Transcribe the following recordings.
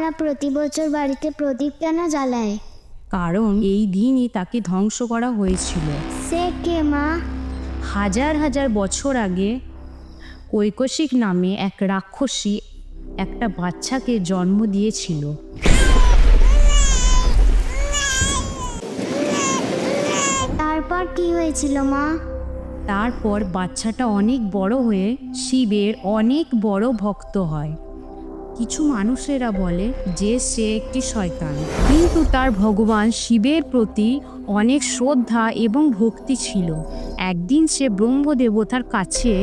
আমরা প্রতি বছর বাড়িতে প্রদীপ কেন জ্বালাই? কারণ এই দিনই তাকে ধ্বংস করা হয়েছিল। সে কে মা? হাজার হাজার বছর আগে কৈকশিক নামে এক রাক্ষসী একটা বাচ্চাকে জন্ম দিয়েছিল। তারপর কি হয়েছিল মা? তারপর বাচ্চাটা অনেক বড় হয়ে শিবের অনেক বড় ভক্ত হয়। কিছু মানুষেরা বলে যে সে একটি শয়তান, কিন্তু তার ভগবান শিবের প্রতি অনেক শ্রদ্ধা এবং ভক্তি ছিল। একদিন সে ব্রহ্মদেবতার কাছে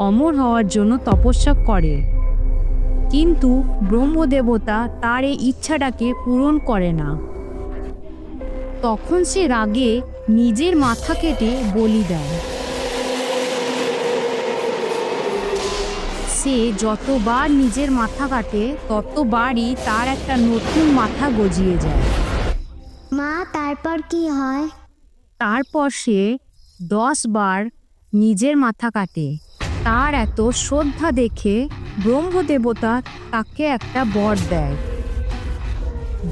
অমর হওয়ার জন্য তপস্যা করে, কিন্তু ব্রহ্মদেবতা তার এই ইচ্ছাটাকে পূরণ করে না। তখন সে রাগে নিজের মাথা কেটে বলি দেয়। সে যতবার নিজের মাথা কাটে ততবারই তার একটা নতুন মাথা গজিয়ে যায়। মা তারপর কি হয়? তারপর সে 10 বার নিজের মাথা কাটে। তার এত শ্রদ্ধা দেখে ব্রহ্মদেবতা তাকে একটা বর দেয়,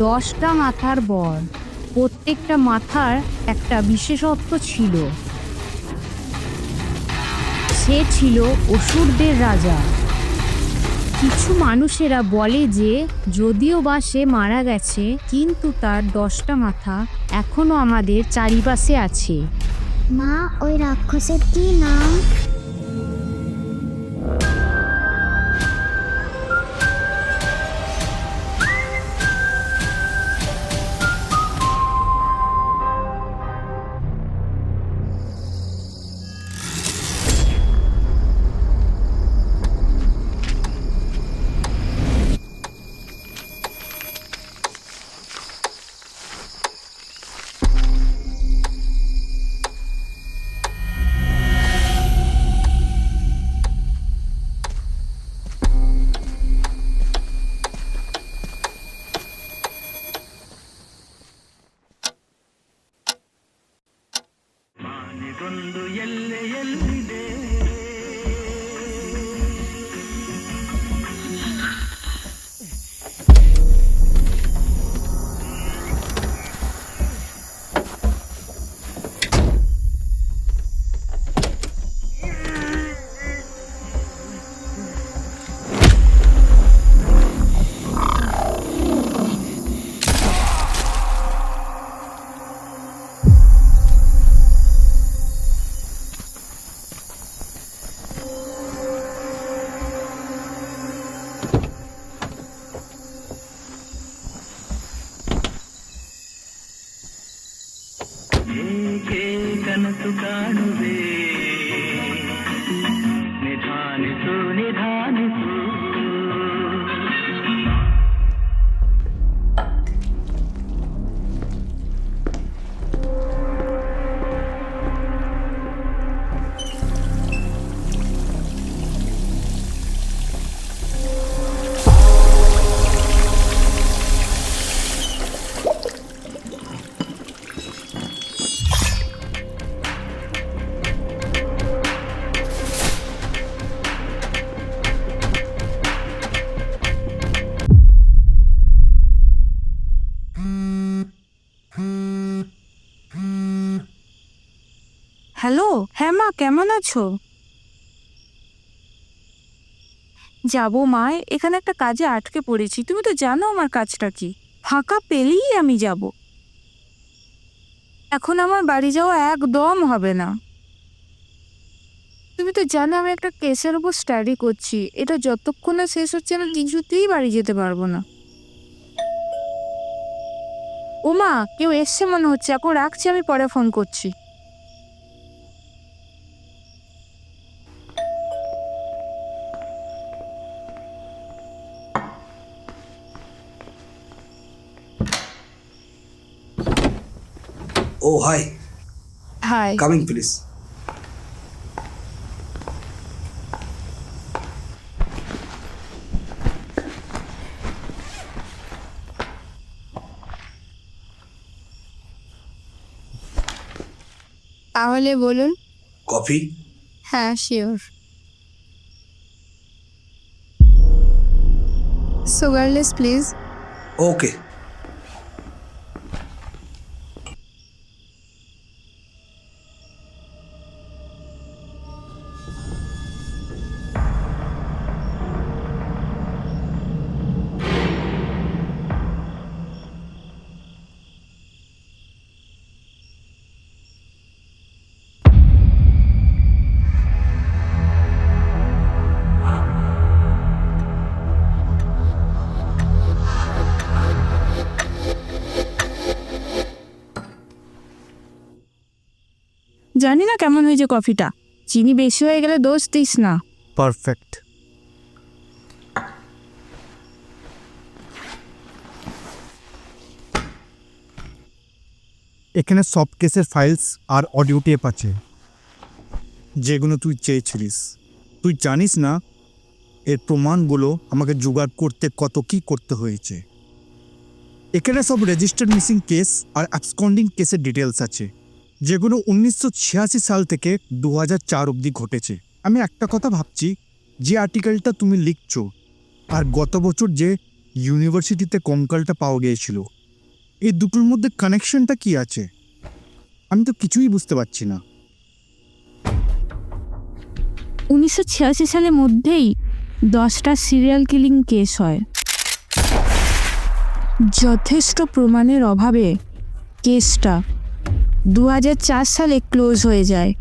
10টা মাথার বর। প্রত্যেকটা মাথার একটা বিশেষত্ব ছিল। সে ছিল অসুরদের রাজা। কিছু মানুষেরা বলে যে যদিও বা সে মারা গেছে, কিন্তু তার 10টা মাথা এখনো আমাদের চারিপাশে আছে। মা ওই রাক্ষসের কি নাম? ಕನಸು ಕಾಣುವೆ, ನಿಧಾನಿಸು ನಿಧಾನಿಸು. হ্যালো, হ্যাঁ মা, কেমন আছো? যাবো মা, এখানে একটা কাজে আটকে পড়েছি। তুমি তো জানো আমার কাজটা কি। ফাঁকা পেলেই আমি যাব। এখন আমার বাড়ি যাওয়া একদম হবে না। তুমি তো জানো আমি একটা কেসের উপর স্টাডি করছি। এটা যতক্ষণ না শেষ হচ্ছে আমি কিছুতেই বাড়ি যেতে পারবো না। ও মা, কেউ এসছে মনে হচ্ছে। এখন রাখছি, আমি পরে ফোন করছি। Oh, hi. Hi. Coming, please. তাহলে বলুন। Coffee? হ্যাঁ, শিওর। Sugarless please. ওকে। জানি না কেমন হয়েছে কফিটা, চিনি বেশি হয়ে গেলে দোষ দিস না। পারফেক্ট। এখানে সব কেসের ফাইলস আর অডিও টেপ আছে, যেগুলো তুই চেয়েছিলিস। তুই জানিস না এর প্রমাণগুলো আমাকে জোগাড় করতে কত কি করতে হয়েছে। এখানে সব রেজিস্টার্ড মিসিং কেস আর অ্যাবসকন্ডিং কেসের ডিটেলস আছে, যেগুলো 1986 সাল থেকে 2004 অবধি ঘটেছে। আমি একটা কথা ভাবছি, যে আর্টিকেলটা তুমি লিখছো আর গত বছর যে ইউনিভার্সিটিতে কঙ্কালটা পাওয়া গিয়েছিল, এই দুটোর মধ্যে কানেকশনটা কি আছে? আমি তো কিছুই বুঝতে পারছি না। 1986 সালের মধ্যেই 10টা সিরিয়াল কিলিং কেস হয়। যথেষ্ট প্রমাণের অভাবে কেসটা 2004 সালে ক্লোজ হয়ে যায়।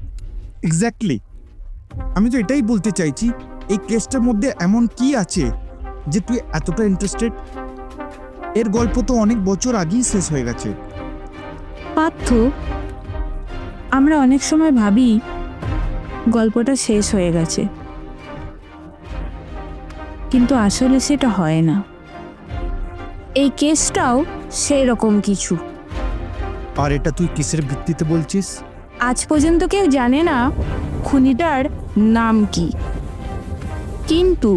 এক্স্যাক্টলি, আমি তো এটাই বলতে চাইছি, এই কেসটার মধ্যে এমন কি আছে যে তুই এতটা ইন্টারেস্টেড? এর গল্প তো অনেক বছর আগেই শেষ হয়ে গেছে। পার্থ, আমরা অনেক সময় ভাবি গল্পটা শেষ হয়ে গেছে, কিন্তু আসলে সেটা হয় না। এই কেসটাও সেই রকম কিছু। আর এটা তুই কিসের ভিত্তিতে বলছিস? আজ পর্যন্ত কেউ জানে না খুনিটার নাম কি, কিন্তু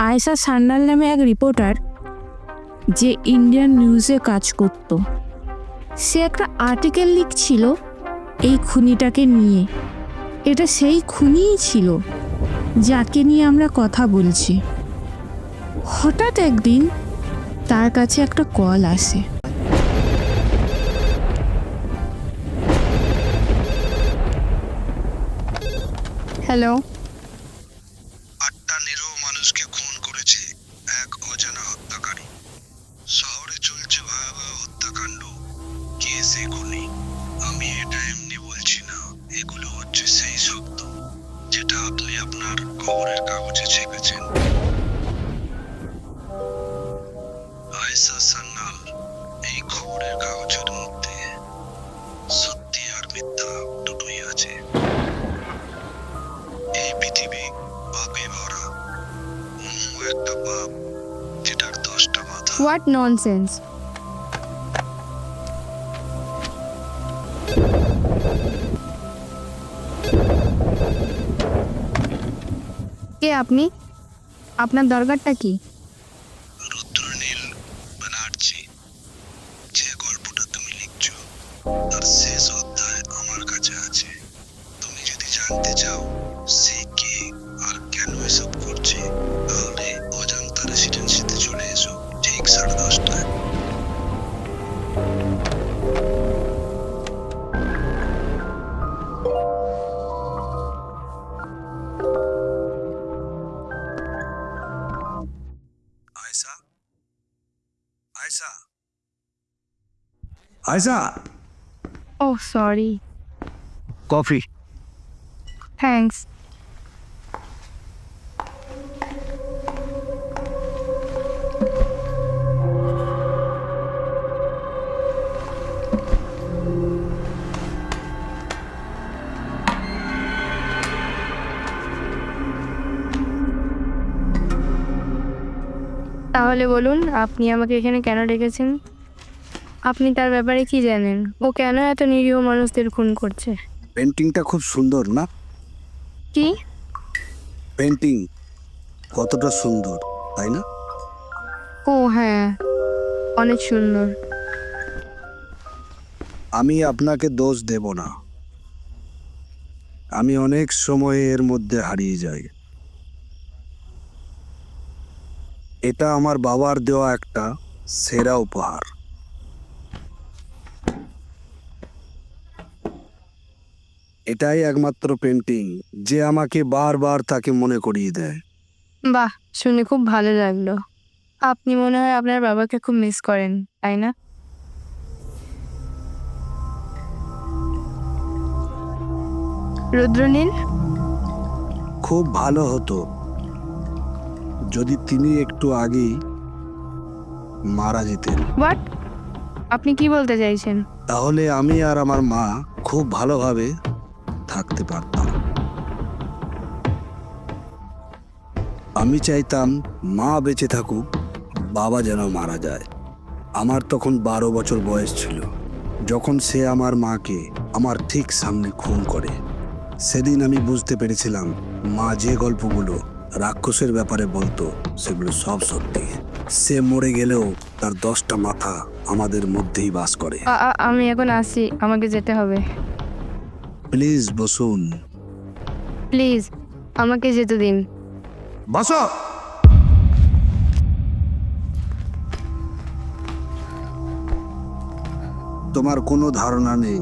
আয়েশা সান্যাল নামে এক রিপোর্টার, যে ইন্ডিয়ান নিউজে কাজ করত, সে একটা আর্টিকেল লিখছিল এই খুনিটাকে নিয়ে। এটা সেই খুনিই ছিল যাকে নিয়ে আমরা কথা বলছি। হঠাৎ একদিন তার কাছে একটা কল আসে। হ্যালো। 8টা নিরীহ মানুষকে খুন করেছে এক অজানা হত্যাকারী। শহরে চলছে ভয়াবহ হত্যাকাণ্ড। কে সে খুনি? আমি এটা এমনি বলছি না, এগুলো হচ্ছে সেই শব্দ যেটা আপনি আপনার খবরের কাগজে ছেপেছেন। আয়েশা সান্যাল, এই খবরের কাগজের মধ্যে সত্যি আর মিথ্যা দুটোই আছে। এই পৃথিবী পাপে ভরা, একটা পাপ যেটার 10টা মাথা। What nonsense! কে আপনি? আপনার দরকারটা কি? রুদ্রনীল ব্যানার্জি, যে গল্পটা তুমি লিখছো তার শেষ অধ্যায় আমার কাছে আছে। তুমি যদি জানতে চাও সে কে আর কেন এসব করছে, তাহলে অজান্তা রেসিডেন্সিতে চলে এসো ঠিক 10:30টায়। Ayesha, Ayesha, Ayesha. Oh sorry. Coffee. Thanks. তাহলে বলুন, আপনি আমাকে এখানে কেন ডেকেছেন? আপনি তার ব্যাপারে কি জানেন? ও কেন এত নিরীহ মানুষদের খুন করছে? পেন্টিংটা খুব সুন্দর না? কি? পেন্টিং কতটা সুন্দর, তাই না? ও হ্যাঁ, অনেক সুন্দর। আমি আপনাকে দোষ দেব না। আমি অনেক সময় এর মধ্যে হারিয়ে যাই। এটা আমার বাবার দেওয়া একটা সেরা উপহার। এটাই একমাত্র পেন্টিং যে আমাকে বারবার তাকে মনে করিয়ে দেয়। বাহ, শুনে খুব ভালো লাগলো। আপনি মনে হয় আপনার বাবাকে খুব মিস করেন, তাই না? রুদ্রনীল, খুব ভালো হতো যদি তিনি একটু আগেই মারা যেতেন। হোয়াট? আপনি কি বলতে চাইছেন? তাহলে আমি আর আমার মা খুব ভালোভাবে থাকতে পারতাম। আমি চাইতাম মা বেঁচে থাকুক, বাবা যেন মারা যায়। আমার তখন 12 বছর বয়স ছিল যখন সে আমার মাকে আমার ঠিক সামনে খুন করে। সেদিন আমি বুঝতে পেরেছিলাম মা যে গল্পগুলো রাক্ষসের ব্যাপারে বলতো সেগুলো সব সত্যি। সে মরে গেলেও তার 10টা মাথা আমাদের মধ্যেই বাস করে। আমি এখন আসি, আমাকে যেতে হবে। প্লিজ বসুন। প্লিজ আমাকে যেতে দিন। বসো। তোমার কোনো ধারণা নেই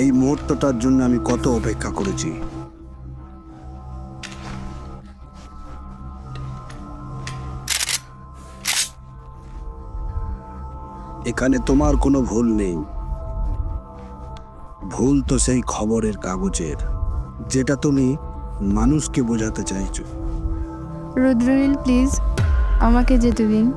এই মুহূর্তটার জন্য আমি কত অপেক্ষা করেছি। এখানে তোমার কোনো ভুল নেই। ভুল তো সেই খবরের কাগজের, যেটা তুমি মানুষকে বোঝাতে চাইছো। রুদ্রনীল, প্লিজ আমাকে যেতে দিন।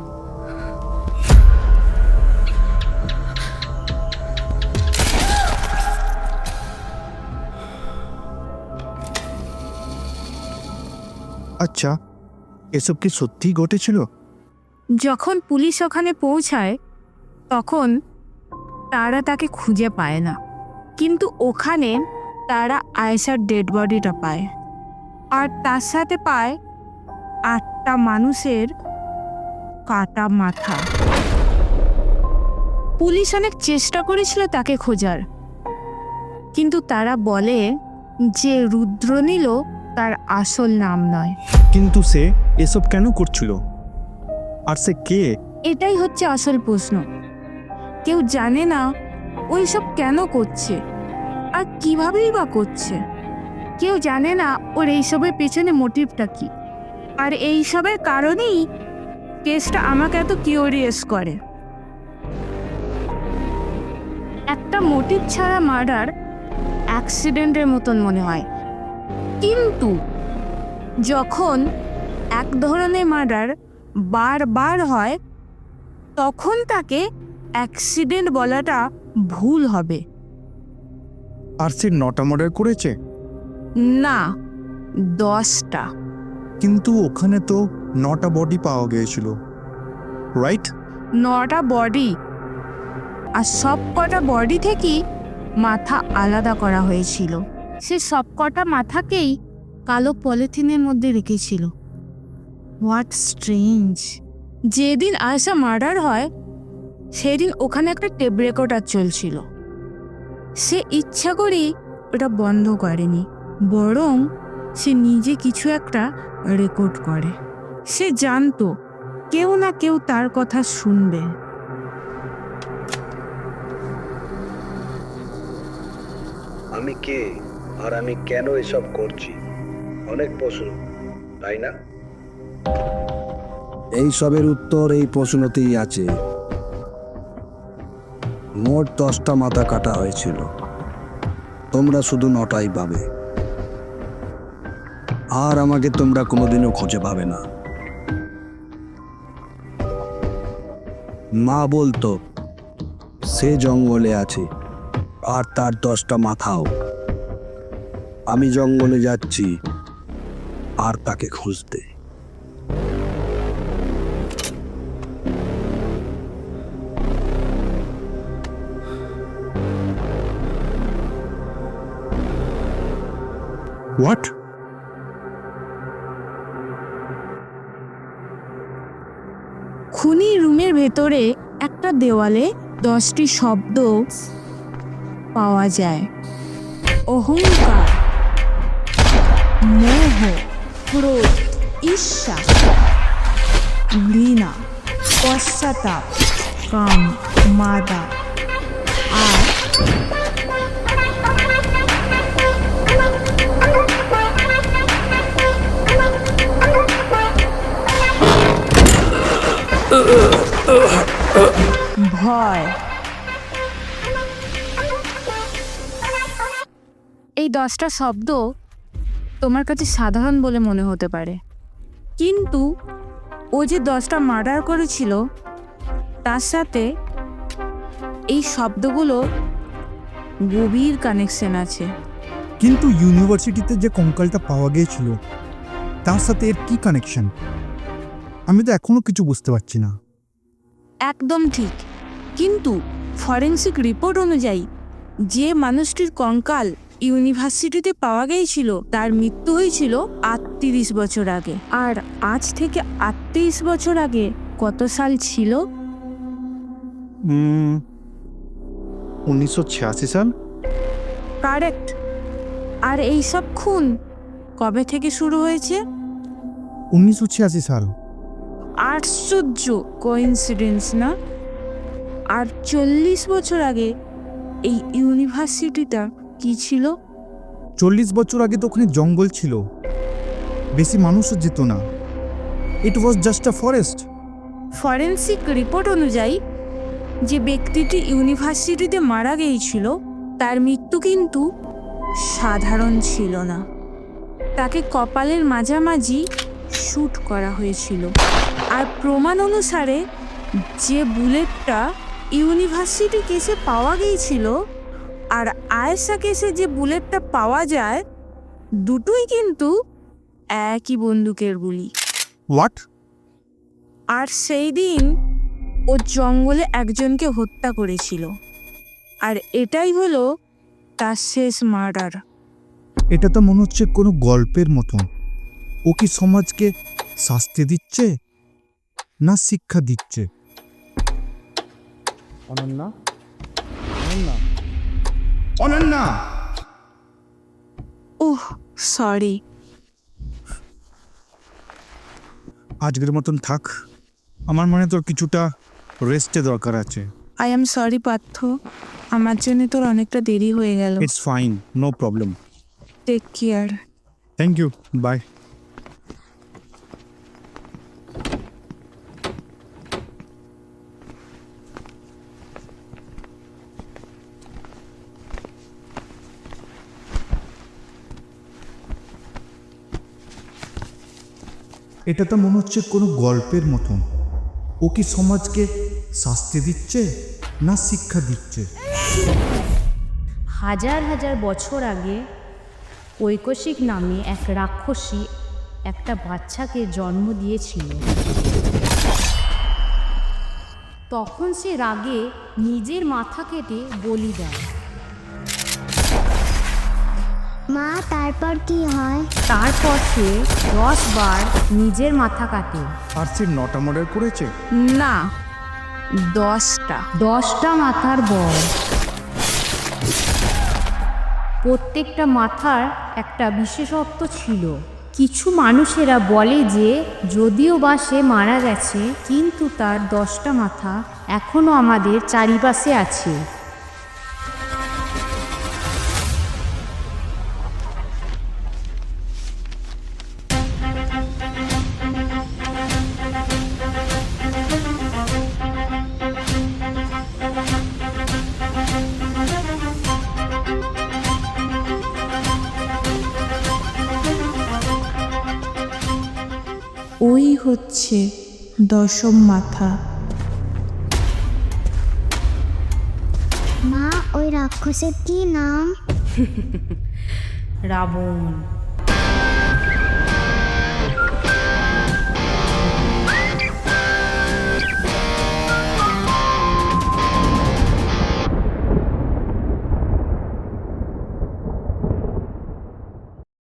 আচ্ছা, এসব কি সত্যিই ঘটেছিল? যখন পুলিশ ওখানে পৌঁছায় তখন তারা তাকে খুঁজে পায় না, কিন্তু ওখানে তারা আয়েশার ডেড বডিটা পায়, আর তার সাথে পায় 8টা মানুষের কাটা মাথা। পুলিশ অনেক চেষ্টা করেছিল তাকে খোঁজার, কিন্তু তারা বলে যে রুদ্রনীলও তার আসল নাম নয়। কিন্তু সে এসব কেন করছিল? আর সে কে? এটাই হচ্ছে আসল প্রশ্ন। কেউ জানে না ওই সব কেন করছে আর কিভাবেই বা করছে। কেউ জানে না ওর এইসবের পেছনে মোটিভটা কি। আর এইসবের কারণেই কেসটা আমাকে এত কিউরিয়াস করে। একটা মোটিভ ছাড়া মার্ডার অ্যাক্সিডেন্টের মতন মনে হয়, কিন্তু যখন এক ধরনের মার্ডার বারবার হয় তখন তাকে অ্যাক্সিডেন্ট বলাটা ভুল হবে। আর সে 9টা মার্ডার করেছে? না, 10টা। কিন্তু ওখানে তো 9টা বডি পাওয়া গিয়েছিল, রাইট? 9টা বডি, আর সব কটা বডি থেকেই মাথা আলাদা করা হয়েছিল। সে সব কটা মাথাকেই কালো পলিথিনের মধ্যে রেখেছিল। What strange. যেদিন আয়েশা মার্ডার হয় সেদিন ওখানে একটা টেপ রেকর্ডার চলছিল। সে ইচ্ছা করেই ওটা বন্ধ করেনি, বরং সে নিজে কিছু একটা রেকর্ড করে। সে জানতো কেউ না কেউ তার কথা শুনবে। আমি কে আর আমি কেন এসব করছি? অনেক প্রশ্ন, তাই না? এই সবের উত্তর এই প্রশ্নতেই আছে। মোট 10টা মাথা কাটা হয়েছিল, তোমরা শুধু 9টাই পাবে। আর আমাকে তোমরা কোনোদিনও খুঁজে পাবে না। মা বলতো সে জঙ্গলে আছে আর তার 10টা মাথাও। আমি জঙ্গলে যাচ্ছি আর তাকে খুঁজতে। হোয়াট? খুনি রুমের ভেতরে একটা দেওয়ালে 10টি শব্দ পাওয়া যায়। অহংকার, মোহ, ক্রোধ, ঈর্ষা। ঘৃণা, পশ্চাতাপ, কাম, মাদা আর ভয়। এই 10টা শব্দ তোমার কাছে সাধারণ বলে মনে হতে পারে, কিন্তু ও যে 10টা মার্ডার করেছিল তার সাথে এই শব্দগুলো গভীর কানেকশন আছে। কিন্তু ইউনিভার্সিটিতে যে কঙ্কালটা পাওয়া গিয়েছিল তার সাথে এর কি কানেকশন? আমি তো এখনো কিছু বুঝতে পারছি না। একদম ঠিক, কিন্তু ফরেন্সিক রিপোর্ট অনুযায়ী যে মানুষটির কঙ্কাল ইউনিভার্সিটিতে পাওয়া গিয়েছিল তার মৃত্যু হয়েছিল 38 বছর আগে। আর আজ থেকে 38 বছর আগে কত সাল ছিল? 1986 সাল। কারেক্ট। আর এইসব খুন কবে থেকে শুরু হয়েছে? 1986 সাল। আশ্চর্য কোইন্সিডেন্স না? আর 40 বছর আগে এই ইউনিভার্সিটিটা কি ছিল? 40 বছর আগে তো ওখানে জঙ্গল ছিল, বেশি মানুষও যেত না। It was just a forest. Forensic report অনুযায়ী যে ব্যক্তিটি ইউনিভার্সিটিতে মারা গিয়েছিল তার মৃত্যু কিন্তু সাধারণ ছিল না। তাকে কপালের মাঝামাঝি শ্যুট করা হয়েছিল। আর প্রমাণ অনুসারে যে বুলেটটা ইউনিভার্সিটি কেসে পাওয়া গিয়েছিল আর আয়েশা কেসে যে বুলেটটা পাওয়া যায়, দুটোই কিন্তু একই বন্দুকের গুলি। হোয়াট? আর সেই দিন ও জঙ্গলে একজনকে হত্যা করেছিল, আর এটাই হলো তার শেষ মার্ডার। এটা তো মনে হচ্ছে কোনো গল্পের মতন। ও কি সমাজকে শাস্তি দিচ্ছে না শিক্ষা দিচ্ছে? অনন্যা, অনন্যা, অনন্যা! Oh sorry. আজকের মতন থাক। আমার মনে তোর কিছুটা রেস্টে দরকার আছে। আই এম সরি পার্থ, আমার জন্য তোর অনেকটা দেরি হয়ে গেল। It's fine, no problem. Take care. Thank you, bye. এটা তো মনে হচ্ছে কোনো গল্পের মতন। ও কি সমাজকে শাস্তি দিচ্ছে না শিক্ষা দিচ্ছে? হাজার হাজার বছর আগে ঐকশিক নামে এক রাক্ষসী একটা বাচ্চাকে জন্ম দিয়েছিল। তখন সে রাগে নিজের মাথা কেটে বলি দেয়। মা তারপর কি হয়? তারপর সে 10 বার নিজের মাথা কাটে। আর সে 9টা মার্ডার করেছে? না, 10টা। 10টা মাথার বর। প্রত্যেকটা মাথার একটা বিশেষত্ব ছিল। কিছু মানুষেরা বলে যে যদিও বা সে মারা গেছে, কিন্তু তার 10টা মাথা এখনো আমাদের চারিপাশে আছে। ওই হচ্ছে 10ম মাথা। মা ওই রাক্ষসের কি নাম? রাবণ।